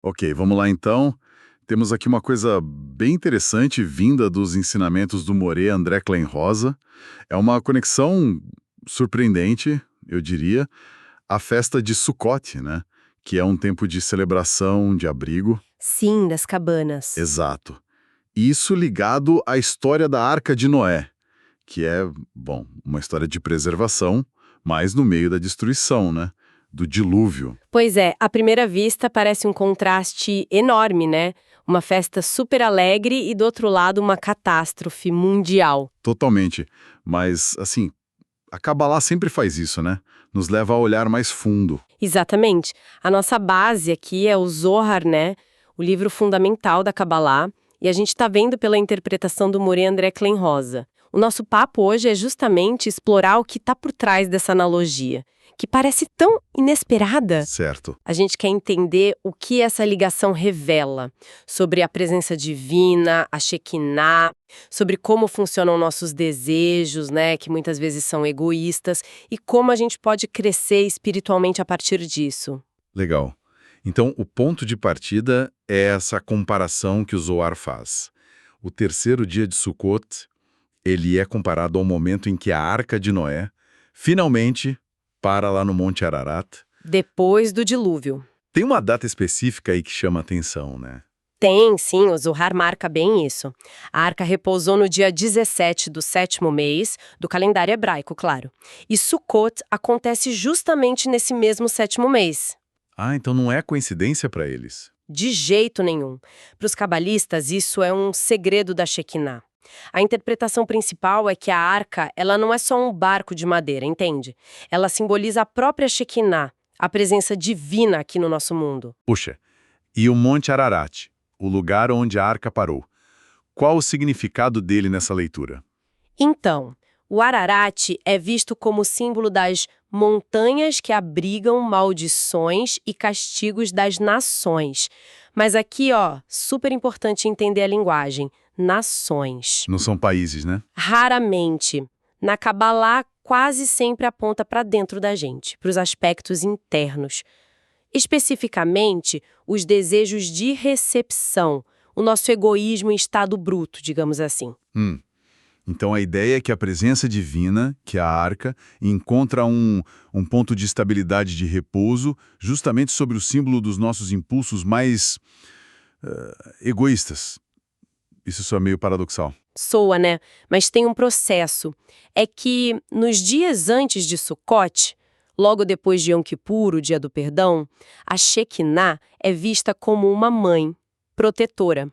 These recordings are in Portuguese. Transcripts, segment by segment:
Ok, vamos lá então. Temos aqui uma coisa bem interessante vinda dos ensinamentos do Moré André Rosa. É uma conexão surpreendente, eu diria, à festa de Sukkot, né? Que é um tempo de celebração, de abrigo. Sim, das cabanas. Exato. Isso ligado à história da Arca de Noé, que é, bom, uma história de preservação, mas no meio da destruição, né? Do dilúvio. Pois é, à primeira vista parece um contraste enorme, né? Uma festa super alegre e, do outro lado, uma catástrofe mundial. Totalmente. Mas, assim, a Kabbalah sempre faz isso, né? Nos leva a olhar mais fundo. Exatamente. A nossa base aqui é o Zohar, né? O livro fundamental da Kabbalah, e a gente está vendo pela interpretação do Moré André Rosa. O nosso papo hoje é justamente explorar o que está por trás dessa analogia, que parece tão inesperada. Certo. A gente quer entender o que essa ligação revela sobre a presença divina, a Shekinah, sobre como funcionam nossos desejos, né, que muitas vezes são egoístas, e como a gente pode crescer espiritualmente a partir disso. Legal. Então, o ponto de partida é essa comparação que o Zohar faz. O terceiro dia de Sukkot, ele é comparado ao momento em que a Arca de Noé finalmente para lá no Monte Ararat. Depois do dilúvio. Tem uma data específica aí que chama a atenção, né? Tem, sim, o Zohar marca bem isso. A arca repousou no dia 17 do 7º mês, do calendário hebraico, claro. E Sukkot acontece justamente nesse mesmo 7º mês. Ah, então não é coincidência para eles. De jeito nenhum. Para os cabalistas, isso é um segredo da Shekinah. A interpretação principal é que a arca, ela não é só um barco de madeira, entende? Ela simboliza a própria Shekinah, a presença divina aqui no nosso mundo. Puxa, e o Monte Ararat, o lugar onde a arca parou. Qual o significado dele nessa leitura? Então, o Ararat é visto como símbolo das montanhas que abrigam maldições e castigos das nações. Mas aqui, ó, super importante entender a linguagem. Nações. Não são países, né? Raramente. Na Kabbalah, quase sempre aponta para dentro da gente, para os aspectos internos. Especificamente, os desejos de recepção, o nosso egoísmo em estado bruto, digamos assim. Então a ideia é que a presença divina, que é a arca, encontra um ponto de estabilidade de repouso justamente sobre o símbolo dos nossos impulsos mais egoístas. Isso só é meio paradoxal. Soa, né? Mas tem um processo. É que nos dias antes de Sukkot, logo depois de Yom Kippur, o dia do perdão, a Shekinah é vista como uma mãe protetora.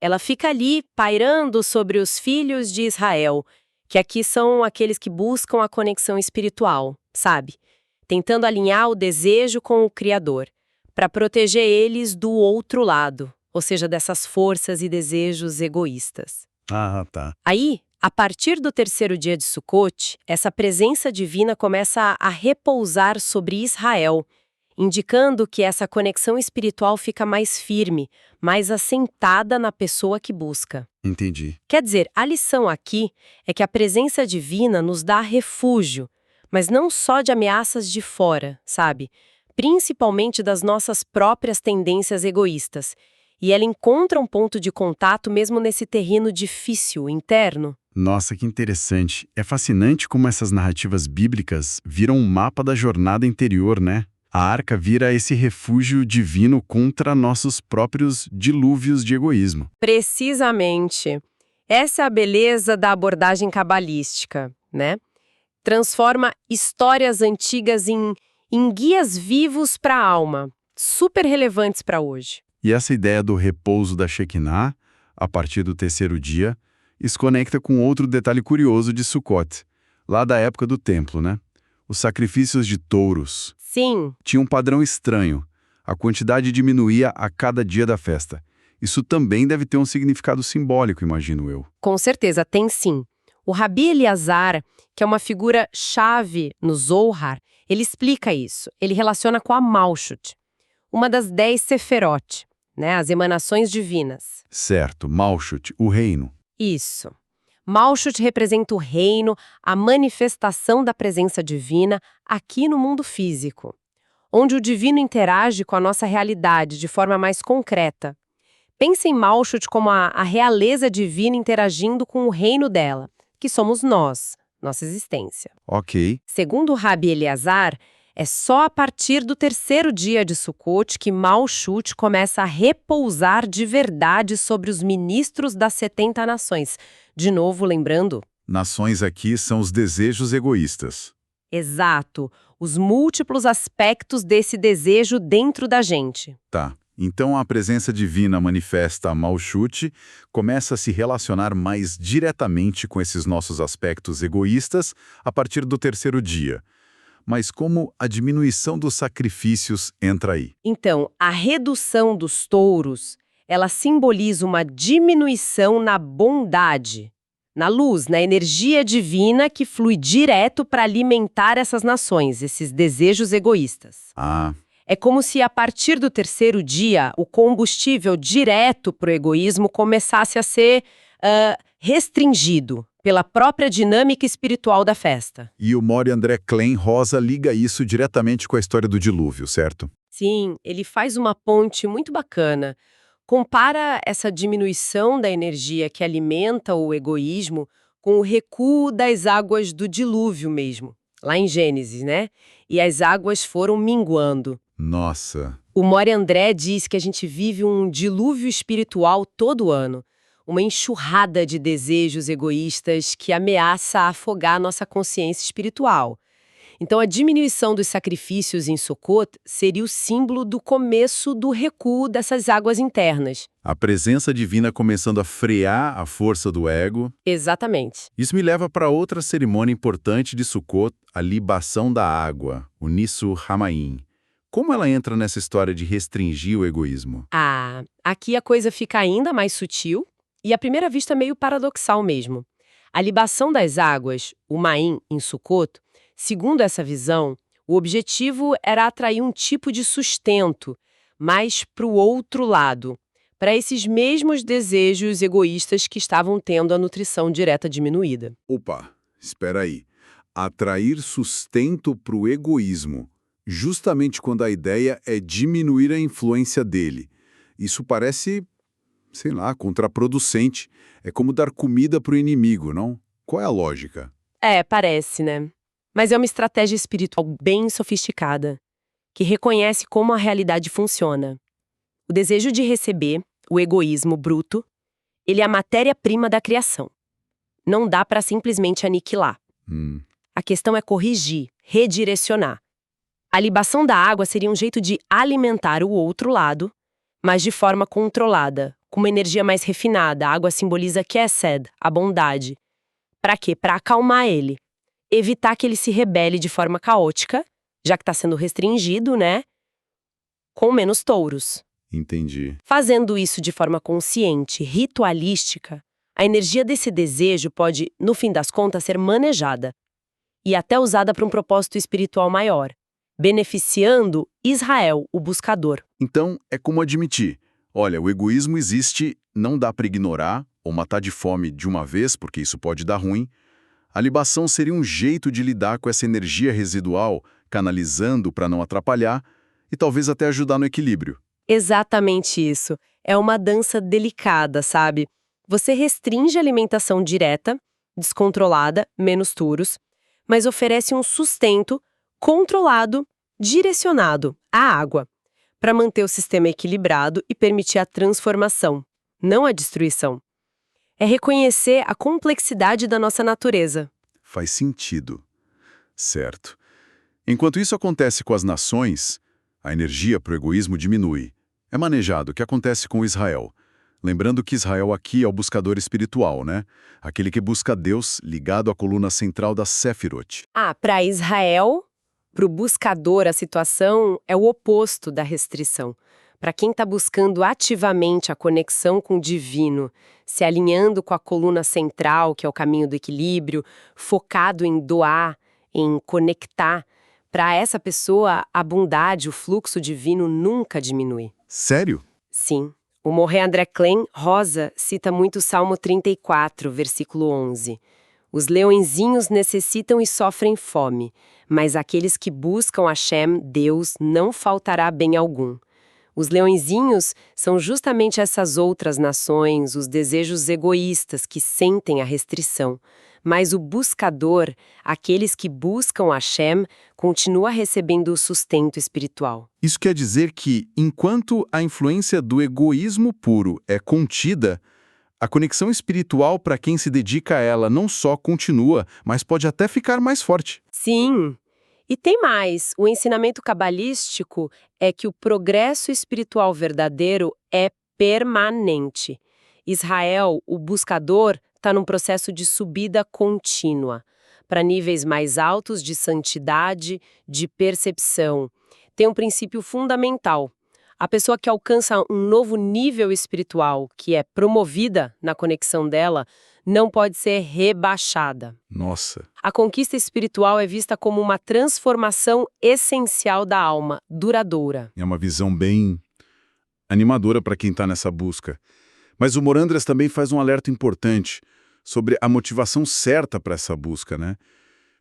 Ela fica ali pairando sobre os filhos de Israel, que aqui são aqueles que buscam a conexão espiritual, sabe? Tentando alinhar o desejo com o Criador, para proteger eles do outro lado, ou seja, dessas forças e desejos egoístas. Ah, tá. Aí, a partir do terceiro dia de Sukkot, essa presença divina começa a repousar sobre Israel, indicando que essa conexão espiritual fica mais firme, mais assentada na pessoa que busca. Entendi. Quer dizer, a lição aqui é que a presença divina nos dá refúgio, mas não só de ameaças de fora, sabe? Principalmente das nossas próprias tendências egoístas. E ela encontra um ponto de contato mesmo nesse terreno difícil, interno. Nossa, que interessante. É fascinante como essas narrativas bíblicas viram um mapa da jornada interior, né? A arca vira esse refúgio divino contra nossos próprios dilúvios de egoísmo. Precisamente. Essa é a beleza da abordagem cabalística, né? Transforma histórias antigas em guias vivos para a alma, super relevantes para hoje. E essa ideia do repouso da Shekinah, a partir do terceiro dia, isso conecta com outro detalhe curioso de Sukkot, lá da época do templo, né? Os sacrifícios de touros. Sim. Tinha um padrão estranho. A quantidade diminuía a cada dia da festa. Isso também deve ter um significado simbólico, imagino eu. Com certeza, tem sim. O Rabi Eliazar, que é uma figura chave no Zohar, ele explica isso. Ele relaciona com a Malchut, uma das 10 Seferot, né, as emanações divinas. Certo, Malchut, o reino. Isso. Malchut representa o reino, a manifestação da presença divina aqui no mundo físico. onde o divino interage com a nossa realidade de forma mais concreta. Pense em Malkuth como a realeza divina interagindo com o reino dela, que somos nós, nossa existência. Ok. Segundo Rabi Eleazar, é só a partir do terceiro dia de Sukkot que Malkuth começa a repousar de verdade sobre os ministros das 70 nações. De novo, lembrando? Nações aqui são os desejos egoístas. Exato, os múltiplos aspectos desse desejo dentro da gente. Tá. Então a presença divina manifesta a Malkuth começa a se relacionar mais diretamente com esses nossos aspectos egoístas a partir do terceiro dia. Mas como a diminuição dos sacrifícios entra aí? Então, a redução dos touros, ela simboliza uma diminuição na bondade, na luz, na energia divina que flui direto para alimentar essas nações, esses desejos egoístas. Ah, É como se, a partir do terceiro dia, o combustível direto para o egoísmo começasse a ser restringido pela própria dinâmica espiritual da festa. e o Mori André Klein Rosa liga isso diretamente com a história do dilúvio, certo? Sim, ele faz uma ponte muito bacana. Compara essa diminuição da energia que alimenta o egoísmo com o recuo das águas do dilúvio mesmo, lá em Gênesis, né? E as águas foram minguando. Nossa, O Mori André diz que a gente vive um dilúvio espiritual todo ano, uma enxurrada de desejos egoístas que ameaça afogar nossa consciência espiritual. Então, a diminuição dos sacrifícios em Sukkot seria o símbolo do começo do recuo dessas águas internas. a presença divina começando a frear a força do ego. Exatamente. Isso me leva para outra cerimônia importante de Sukkot, a libação da água, o Nissur Hamaim. Como ela entra nessa história de restringir o egoísmo? Ah, aqui a coisa fica ainda mais sutil e, à primeira vista, meio paradoxal mesmo. A libação das águas, o Maim, em Sukkot, segundo essa visão, o objetivo era atrair um tipo de sustento, mas para o outro lado, para esses mesmos desejos egoístas que estavam tendo a nutrição direta diminuída. Opa, espera aí. Atrair sustento para o egoísmo, justamente quando a ideia é diminuir a influência dele. Isso parece, sei lá, contraproducente. É como dar comida para o inimigo, não? Qual é a lógica? Parece, né? Mas é uma estratégia espiritual bem sofisticada, que reconhece como a realidade funciona. O desejo de receber, o egoísmo bruto, ele é a matéria-prima da criação. Não dá para simplesmente aniquilar. A questão é corrigir, redirecionar. A libação da água seria um jeito de alimentar o outro lado, mas de forma controlada, com uma energia mais refinada. A água simboliza Kesed, a bondade. Para quê? Para acalmar ele. Evitar que ele se rebele de forma caótica, já que está sendo restringido, né? Com menos touros. Entendi. Fazendo isso de forma consciente, ritualística, a energia desse desejo pode, no fim das contas, ser manejada e até usada para um propósito espiritual maior, beneficiando Israel, o buscador. Então, é como admitir. Olha, o egoísmo existe, não dá para ignorar ou matar de fome de uma vez, porque isso pode dar ruim. A libação seria um jeito de lidar com essa energia residual, canalizando para não atrapalhar e talvez até ajudar no equilíbrio. Exatamente isso. É uma dança delicada, sabe? Você restringe a alimentação direta, descontrolada, menos touros, mas oferece um sustento controlado, direcionado, à água, para manter o sistema equilibrado e permitir a transformação, não a destruição. É reconhecer a complexidade da nossa natureza. Faz sentido. Certo. Enquanto isso acontece com as nações, a energia para o egoísmo diminui. É manejado o que acontece com Israel. Lembrando que Israel aqui é o buscador espiritual, né? Aquele que busca Deus ligado à coluna central da Sefirot. Para Israel, para o buscador, a situação é o oposto da restrição. Para quem está buscando ativamente a conexão com o divino, se alinhando com a coluna central, que é o caminho do equilíbrio, focado em doar, em conectar, para essa pessoa, a bondade, o fluxo divino nunca diminui. Sério? Sim. O Mori André Klein Rosa cita muito o Salmo 34, versículo 11. Os leõezinhos necessitam e sofrem fome, mas aqueles que buscam Hashem, Deus, não faltará bem algum. Os leõezinhos são justamente essas outras nações, os desejos egoístas que sentem a restrição. Mas o buscador, aqueles que buscam Hashem, continua recebendo o sustento espiritual. Isso quer dizer que, enquanto a influência do egoísmo puro é contida, a conexão espiritual para quem se dedica a ela não só continua, mas pode até ficar mais forte. Sim. E tem mais, o ensinamento cabalístico é que o progresso espiritual verdadeiro é permanente. Israel, o buscador, está num processo de subida contínua, para níveis mais altos de santidade, de percepção. Tem um princípio fundamental. A pessoa que alcança um novo nível espiritual, que é promovida na conexão dela, não pode ser rebaixada. Nossa. A conquista espiritual é vista como uma transformação essencial da alma, duradoura. É uma visão bem animadora para quem está nessa busca. Mas o Morandres também faz um alerta importante sobre a motivação certa para essa busca, né?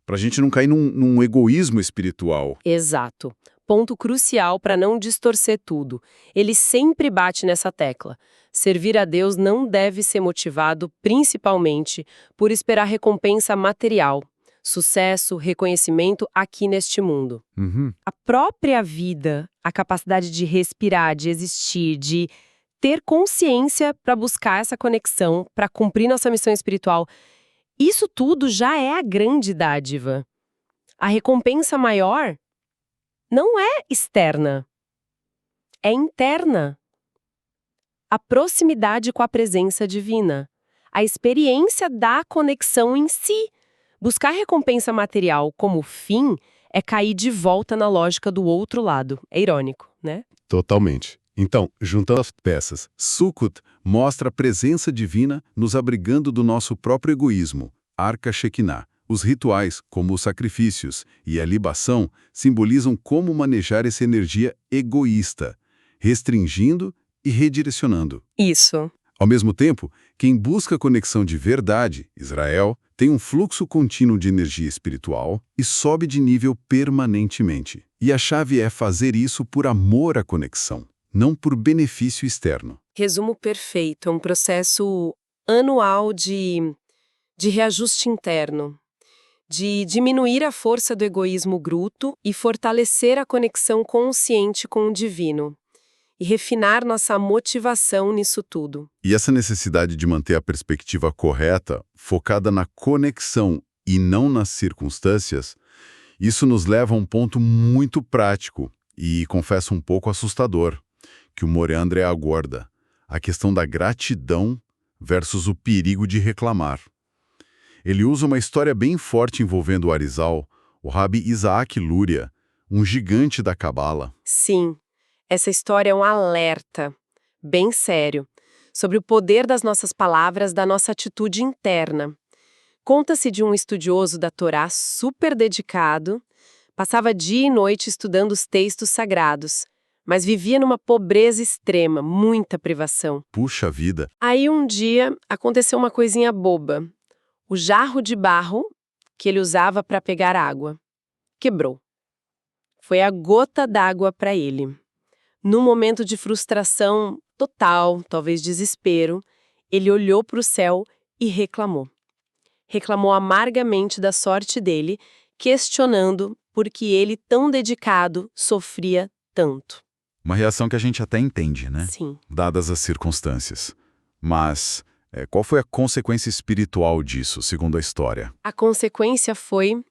Para a gente não cair num egoísmo espiritual. Exato. Ponto crucial para não distorcer tudo. Ele sempre bate nessa tecla. Servir a Deus não deve ser motivado, principalmente, por esperar recompensa material, sucesso, reconhecimento aqui neste mundo. A própria vida, a capacidade de respirar, de existir, de ter consciência para buscar essa conexão, para cumprir nossa missão espiritual, isso tudo já é a grande dádiva. A recompensa maior não é externa, é interna. A proximidade com a presença divina, a experiência da conexão em si. Buscar recompensa material como fim é cair de volta na lógica do outro lado. É irônico, né? Totalmente. Então, juntando as peças, Sukkot mostra a presença divina nos abrigando do nosso próprio egoísmo, Arca Shekinah. Os rituais, como os sacrifícios e a libação, simbolizam como manejar essa energia egoísta, restringindo e redirecionando. Isso. Ao mesmo tempo, quem busca conexão de verdade, Israel, tem um fluxo contínuo de energia espiritual e sobe de nível permanentemente. E a chave é fazer isso por amor à conexão, não por benefício externo. Resumo perfeito. É um processo anual de reajuste interno, de diminuir a força do egoísmo bruto e fortalecer a conexão consciente com o divino. E refinar nossa motivação nisso tudo. E essa necessidade de manter a perspectiva correta, focada na conexão e não nas circunstâncias, isso nos leva a um ponto muito prático e, confesso, um pouco assustador, que o Morandre aborda, a questão da gratidão versus o perigo de reclamar. Ele usa uma história bem forte envolvendo o Arizal, o Rabi Isaac Luria, um gigante da Cabala. Sim. Essa história é um alerta, bem sério, sobre o poder das nossas palavras, da nossa atitude interna. Conta-se de um estudioso da Torá super dedicado, passava dia e noite estudando os textos sagrados, mas vivia numa pobreza extrema, muita privação. Puxa vida! Aí um dia aconteceu uma coisinha boba. O jarro de barro que ele usava para pegar água quebrou. Foi a gota d'água para ele. Num momento de frustração total, talvez desespero, ele olhou para o céu e reclamou. Reclamou amargamente da sorte dele, questionando por que ele, tão dedicado, sofria tanto. Uma reação que a gente até entende, né? Sim. Dadas as circunstâncias. Mas qual foi a consequência espiritual disso, segundo a história? A consequência foi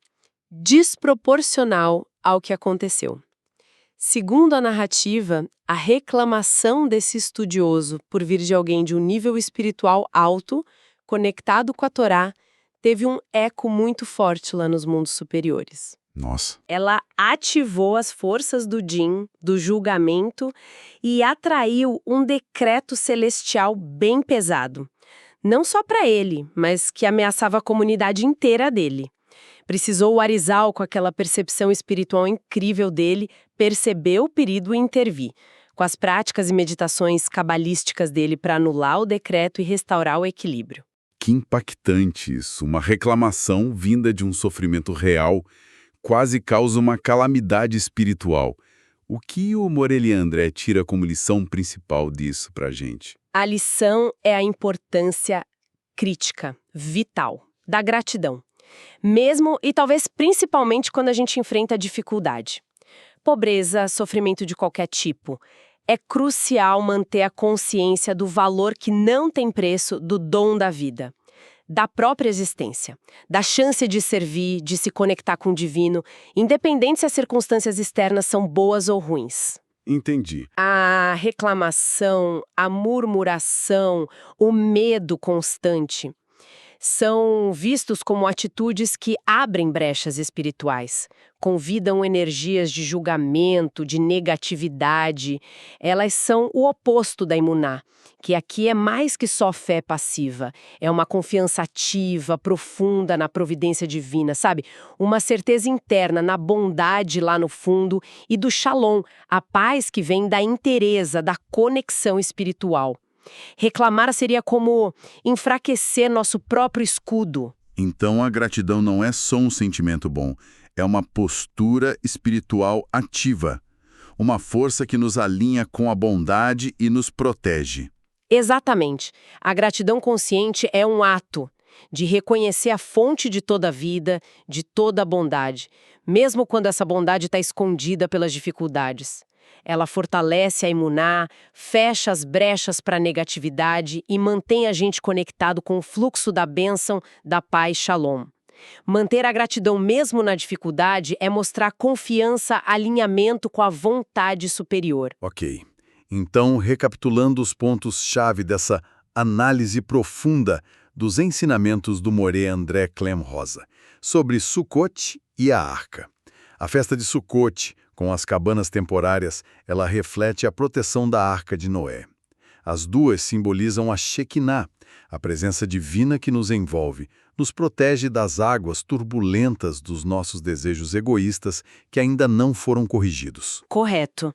desproporcional ao que aconteceu. Segundo a narrativa, a reclamação desse estudioso por vir de alguém de um nível espiritual alto, conectado com a Torá, teve um eco muito forte lá nos mundos superiores. Nossa. Ela ativou as forças do Din, do julgamento, e atraiu um decreto celestial bem pesado. Não só para ele, mas que ameaçava a comunidade inteira dele. Precisou o Arizal, com aquela percepção espiritual incrível dele, perceber o perigo e intervir, com as práticas e meditações cabalísticas dele para anular o decreto e restaurar o equilíbrio. Que impactante isso. Uma reclamação vinda de um sofrimento real quase causa uma calamidade espiritual. O que o Morelli André tira como lição principal disso pra gente? A lição é a importância crítica, vital, da gratidão. Mesmo e talvez principalmente quando a gente enfrenta dificuldade. Pobreza, sofrimento de qualquer tipo. É crucial manter a consciência do valor que não tem preço do dom da vida, da própria existência, da chance de servir, de se conectar com o divino, independente se as circunstâncias externas são boas ou ruins. Entendi. A reclamação, a murmuração, o medo constante são vistos como atitudes que abrem brechas espirituais, convidam energias de julgamento, de negatividade. Elas são o oposto da imuná, que aqui é mais que só fé passiva. É uma confiança ativa, profunda na providência divina, sabe? Uma certeza interna na bondade lá no fundo e do shalom, a paz que vem da inteireza, da conexão espiritual. Reclamar seria como enfraquecer nosso próprio escudo. Então a gratidão não é só um sentimento bom, é uma postura espiritual ativa, uma força que nos alinha com a bondade e nos protege. Exatamente. A gratidão consciente é um ato de reconhecer a fonte de toda a vida, de toda a bondade, mesmo quando essa bondade está escondida pelas dificuldades. Ela fortalece a imuná, fecha as brechas para a negatividade e mantém a gente conectado com o fluxo da bênção, da paz shalom. Manter a gratidão mesmo na dificuldade é mostrar confiança, alinhamento com a vontade superior. Ok. Então, recapitulando os pontos-chave dessa análise profunda dos ensinamentos do Moré André Clem Rosa sobre Sukkot e a Arca. A festa de Sukkot, com as cabanas temporárias, ela reflete a proteção da Arca de Noé. As duas simbolizam a Shekinah, a presença divina que nos envolve, nos protege das águas turbulentas dos nossos desejos egoístas que ainda não foram corrigidos. Correto.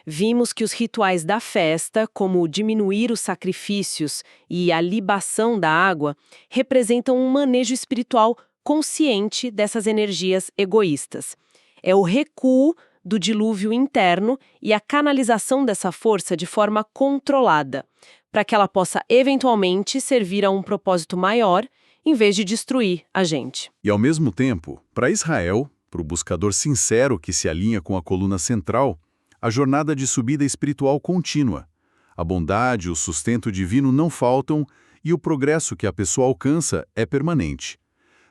Vimos que os rituais da festa, como diminuir os sacrifícios e a libação da água, representam um manejo espiritual consciente dessas energias egoístas. É o recuo do dilúvio interno e a canalização dessa força de forma controlada, para que ela possa eventualmente servir a um propósito maior, em vez de destruir a gente. E ao mesmo tempo, para Israel, para o buscador sincero que se alinha com a coluna central, a jornada de subida espiritual contínua. A bondade e o sustento divino não faltam e o progresso que a pessoa alcança é permanente.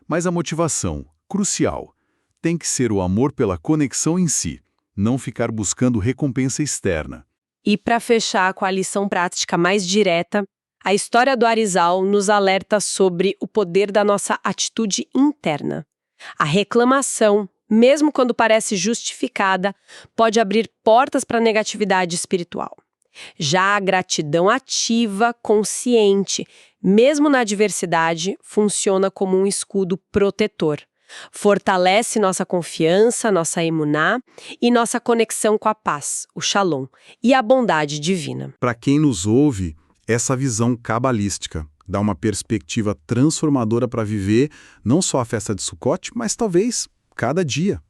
Mas a motivação, crucial, tem que ser o amor pela conexão em si, não ficar buscando recompensa externa. E para fechar com a lição prática mais direta, a história do Arizal nos alerta sobre o poder da nossa atitude interna. A reclamação, mesmo quando parece justificada, pode abrir portas para a negatividade espiritual. Já a gratidão ativa, consciente, mesmo na adversidade, funciona como um escudo protetor. Fortalece nossa confiança, nossa emuná e nossa conexão com a paz, o shalom e a bondade divina. Para quem nos ouve, essa visão cabalística dá uma perspectiva transformadora para viver não só a festa de Sukkot, mas talvez cada dia.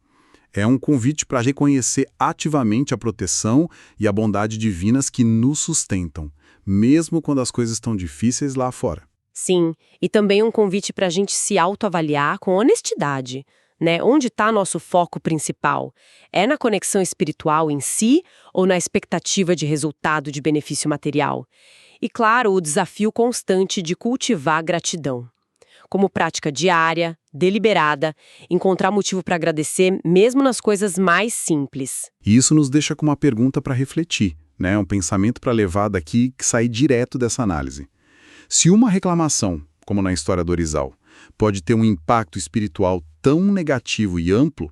É um convite para reconhecer ativamente a proteção e a bondade divinas que nos sustentam, mesmo quando as coisas estão difíceis lá fora. Sim, e também um convite para a gente se autoavaliar com honestidade, né? Onde está nosso foco principal? É na conexão espiritual em si ou na expectativa de resultado de benefício material? E, claro, o desafio constante de cultivar a gratidão. Como prática diária, deliberada, encontrar motivo para agradecer mesmo nas coisas mais simples. E isso nos deixa com uma pergunta para refletir, né? Um pensamento para levar daqui que sai direto dessa análise. Se uma reclamação, como na história do Arizal, pode ter um impacto espiritual tão negativo e amplo,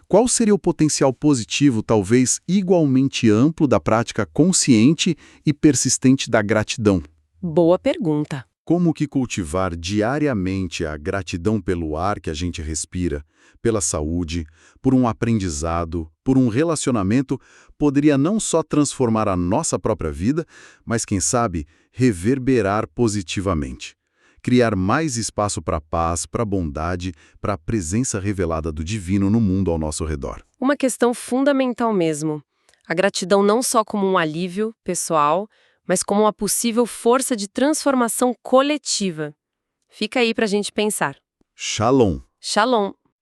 qual seria o potencial positivo, talvez igualmente amplo, da prática consciente e persistente da gratidão? Boa pergunta. Como que cultivar diariamente a gratidão pelo ar que a gente respira, pela saúde, por um aprendizado, por um relacionamento, poderia não só transformar a nossa própria vida, mas, quem sabe, reverberar positivamente. criar mais espaço para a paz, para a bondade, para a presença revelada do divino no mundo ao nosso redor. Uma questão fundamental mesmo. A gratidão não só como um alívio pessoal, mas como uma possível força de transformação coletiva. Fica aí para a gente pensar. Shalom! Shalom!